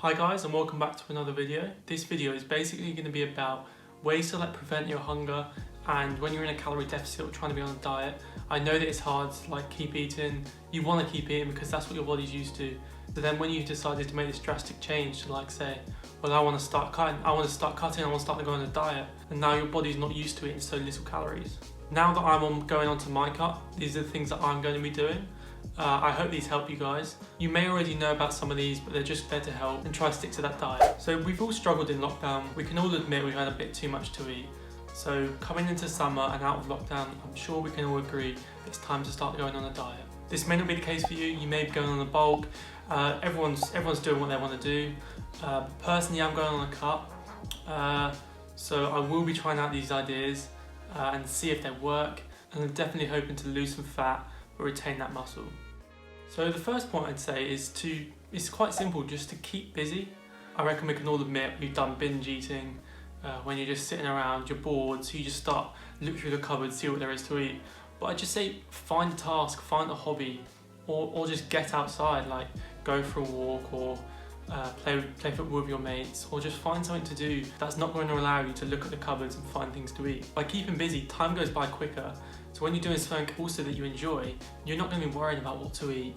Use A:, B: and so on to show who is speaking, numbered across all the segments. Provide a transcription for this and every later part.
A: Hi guys, and welcome back to another video. This video is basically going to be about ways to prevent your hunger, and when you're in a calorie deficit or trying to be on a diet. I know that it's hard to keep eating. You want to keep eating because that's what your body's used to. But then when you decided to make this drastic change to say, well, I want to start cutting, I want to start to go on a diet, and now your body's not used to eating so little calories. Now that I'm going on to my cut, these are the things that I'm going to be doing. I hope these help you guys. You may already know about some of these, but they're just there to help and try to stick to that diet. So we've all struggled in lockdown. We can all admit we've had a bit too much to eat. So coming into summer and out of lockdown, I'm sure we can all agree it's time to start going on a diet. This may not be the case for you. You may be going on a bulk. Everyone's doing what they want to do. Personally, I'm going on a cut. So I will be trying out these ideas and see if they work. And I'm definitely hoping to lose some fat but retain that muscle. So the first point I'd say is it's quite simple, just to keep busy. I reckon we can all admit we've done binge eating when you're just sitting around, you're bored, so you just start look through the cupboard, see what there is to eat. But I'd just say find a task, find a hobby, or just get outside, go for a walk or play football with your mates, or just find something to do that's not going to allow you to look at the cupboards and find things to eat. By keeping busy, time goes by quicker. So when you're doing something also that you enjoy, you're not going to be worried about what to eat.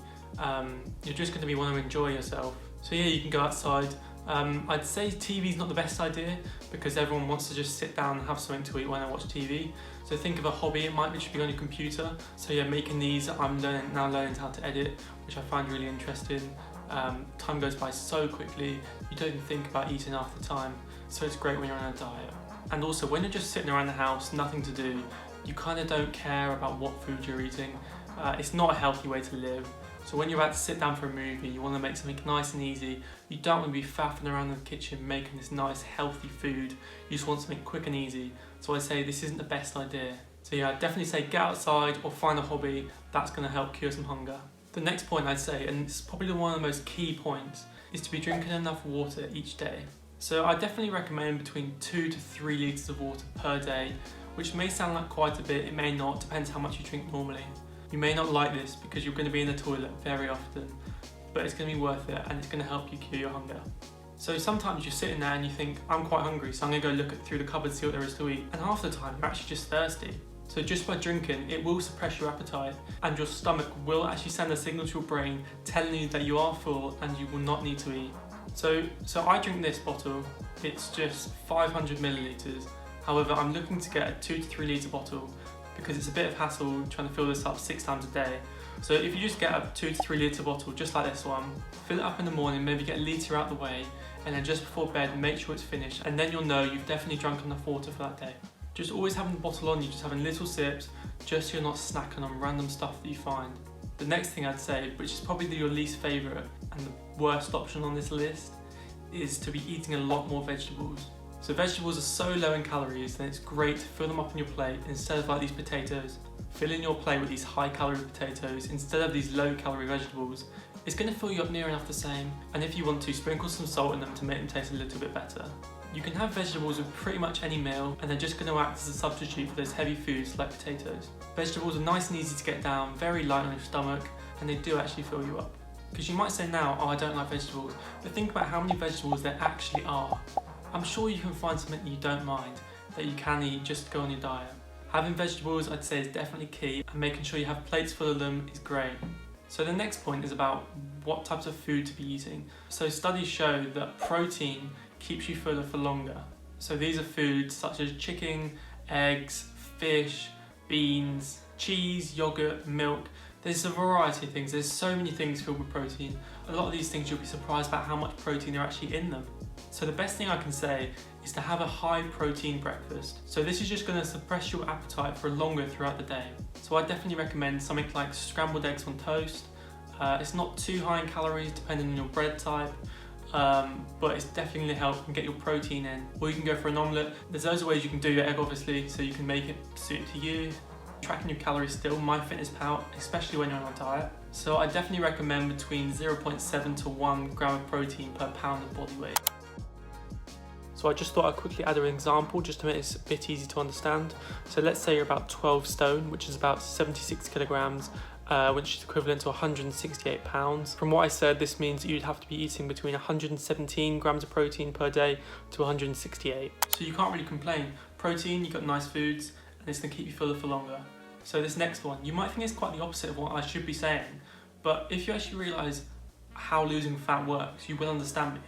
A: You're just going to be wanting to enjoy yourself. So yeah, you can go outside. I'd say TV's not the best idea because everyone wants to just sit down and have something to eat when they watch TV. So think of a hobby. It might literally be on your computer. So yeah, making these, I'm now learning how to edit, which I find really interesting. Time goes by so quickly, you don't even think about eating half the time. So it's great when you're on a diet. And also when you're just sitting around the house, nothing to do, you kind of don't care about what food you're eating. It's not a healthy way to live. So when you're about to sit down for a movie, you want to make something nice and easy. You don't want to be faffing around in the kitchen making this nice healthy food. You just want something quick and easy. So I say this isn't the best idea. So yeah, I'd definitely say get outside or find a hobby. That's going to help cure some hunger. The next point I'd say, and it's probably one of the most key points, is to be drinking enough water each day. So I definitely recommend between 2 to 3 litres of water per day, which may sound like quite a bit, it may not, depends how much you drink normally. You may not like this because you're going to be in the toilet very often, but it's going to be worth it and it's going to help you cure your hunger. So sometimes you're sitting there and you think, I'm quite hungry, so I'm going to go look through the cupboard, see what there is to eat, and half the time you're actually just thirsty. So just by drinking, it will suppress your appetite and your stomach will actually send a signal to your brain telling you that you are full and you will not need to eat. So I drink this bottle, it's just 500 millilitres. However, I'm looking to get a 2 to 3 litre bottle because it's a bit of hassle trying to fill this up 6 times a day. So if you just get a 2 to 3 litre bottle just like this one, fill it up in the morning, maybe get a litre out the way, and then just before bed make sure it's finished, and then you'll know you've definitely drunk enough water for that day. Just always having the bottle on you, just having little sips, just so you're not snacking on random stuff that you find. The next thing I'd say, which is probably your least favourite and the worst option on this list, is to be eating a lot more vegetables. So vegetables are so low in calories, then it's great to fill them up on your plate instead of these potatoes. Filling your plate with these high calorie potatoes instead of these low calorie vegetables, it's going to fill you up near enough the same, and if you want to, sprinkle some salt in them to make them taste a little bit better. You can have vegetables with pretty much any meal, and they're just going to act as a substitute for those heavy foods like potatoes. Vegetables are nice and easy to get down, very light on your stomach, and they do actually fill you up. Because you might say now, oh, I don't like vegetables, but think about how many vegetables there actually are. I'm sure you can find something that you don't mind, that you can eat just to go on your diet. Having vegetables, I'd say, is definitely key, and making sure you have plates full of them is great. So the next point is about what types of food to be eating. So studies show that protein keeps you fuller for longer. So these are foods such as chicken, eggs, fish, beans, cheese, yogurt, milk. There's a variety of things. There's so many things filled with protein. A lot of these things you'll be surprised about how much protein are actually in them. So the best thing I can say is to have a high protein breakfast. So this is just going to suppress your appetite for longer throughout the day. So I definitely recommend something like scrambled eggs on toast. It's not too high in calories depending on your bread type, but it's definitely going to help and get your protein in. Or you can go for an omelette. There's loads of ways you can do your egg obviously, so you can make it suit to you. Tracking your calories still, MyFitnessPal, especially when you're on a diet. So I definitely recommend between 0.7 to 1 gram of protein per pound of body weight. So I just thought I'd quickly add an example just to make this a bit easy to understand. So let's say you're about 12 stone, which is about 76 kilograms, which is equivalent to 168 pounds. From what I said, this means you'd have to be eating between 117 grams of protein per day to 168. So you can't really complain. Protein, you've got nice foods, and it's gonna keep you fuller for longer. So this next one, you might think it's quite the opposite of what I should be saying, but if you actually realise how losing fat works, you will understand me.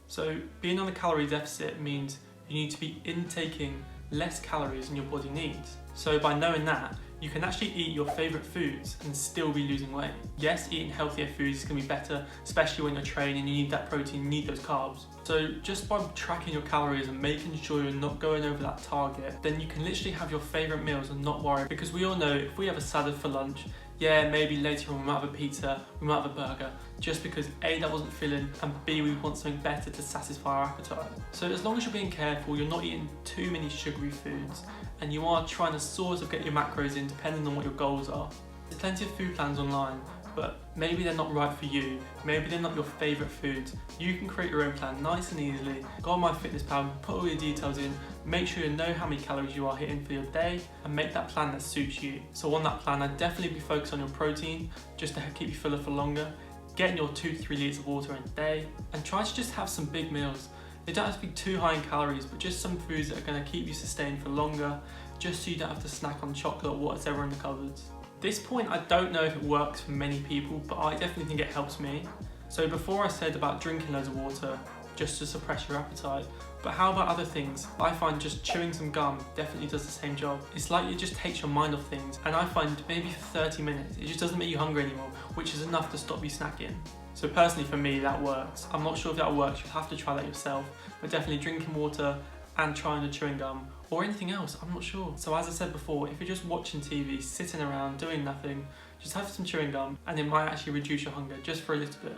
A: So being on a calorie deficit means you need to be intaking less calories than your body needs. So by knowing that, you can actually eat your favourite foods and still be losing weight. Yes, eating healthier foods is going to be better, especially when you're training, you need that protein, you need those carbs. So just by tracking your calories and making sure you're not going over that target, then you can literally have your favourite meals and not worry. Because we all know if we have a salad for lunch, yeah, maybe later on we might have a pizza, we might have a burger, just because A, that wasn't filling, and B, we want something better to satisfy our appetite. So as long as you're being careful, you're not eating too many sugary foods, and you are trying to sort of get your macros in depending on what your goals are. There's plenty of food plans online, but maybe they're not right for you, maybe they're not your favourite foods. You can create your own plan nice and easily. Go on MyFitnessPal, put all your details in, make sure you know how many calories you are hitting for your day, and make that plan that suits you. So on that plan, I'd definitely be focused on your protein, just to keep you fuller for longer, getting your 2 to 3 litres of water in a day, and try to just have some big meals. They don't have to be too high in calories, but just some foods that are going to keep you sustained for longer, just so you don't have to snack on chocolate or whatever in the cupboards. This point, I don't know if it works for many people, but I definitely think it helps me. So before I said about drinking loads of water, just to suppress your appetite, but how about other things? I find just chewing some gum definitely does the same job. It's like it just takes your mind off things, and I find maybe for 30 minutes, it just doesn't make you hungry anymore, which is enough to stop you snacking. So personally for me, that works. I'm not sure if that works, you'll have to try that yourself, but definitely drinking water and trying the chewing gum, or anything else, I'm not sure. So as I said before, if you're just watching TV, sitting around, doing nothing, just have some chewing gum, and it might actually reduce your hunger just for a little bit.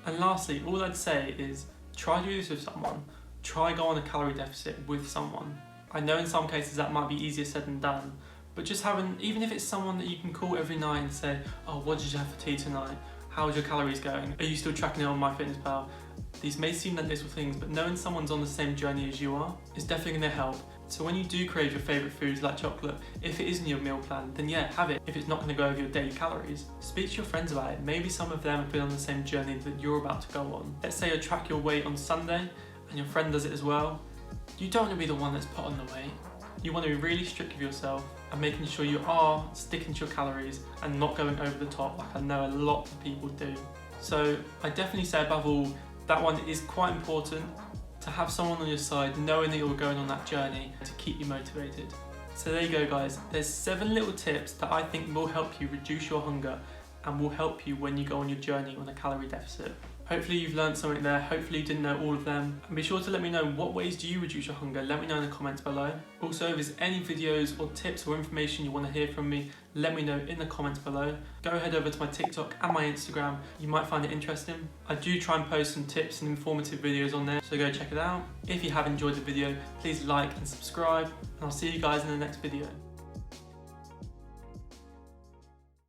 A: And lastly, all I'd say is, try to do this with someone. Try go on a calorie deficit with someone. I know in some cases that might be easier said than done, but just having, even if it's someone that you can call every night and say, oh, what did you have for tea tonight? How's your calories going? Are you still tracking it on MyFitnessPal? These may seem like little things, but knowing someone's on the same journey as you are is definitely going to help. So when you do crave your favourite foods like chocolate, if it is in your meal plan, then yeah, have it. If it's not going to go over your daily calories, speak to your friends about it. Maybe some of them have been on the same journey that you're about to go on. Let's say you track your weight on Sunday and your friend does it as well. You don't want to be the one that's put on the weight. You want to be really strict with yourself and making sure you are sticking to your calories and not going over the top like I know a lot of people do. So I definitely say above all, that one is quite important, to have someone on your side knowing that you're going on that journey to keep you motivated. So there you go guys, there's 7 little tips that I think will help you reduce your hunger and will help you when you go on your journey on a calorie deficit. Hopefully you've learned something there, hopefully you didn't know all of them. And be sure to let me know what ways do you reduce your hunger, let me know in the comments below. Also if there's any videos or tips or information you want to hear from me, let me know in the comments below. Go ahead over to my TikTok and my Instagram, you might find it interesting. I do try and post some tips and informative videos on there, so go check it out. If you have enjoyed the video, please like and subscribe, and I'll see you guys in the next video.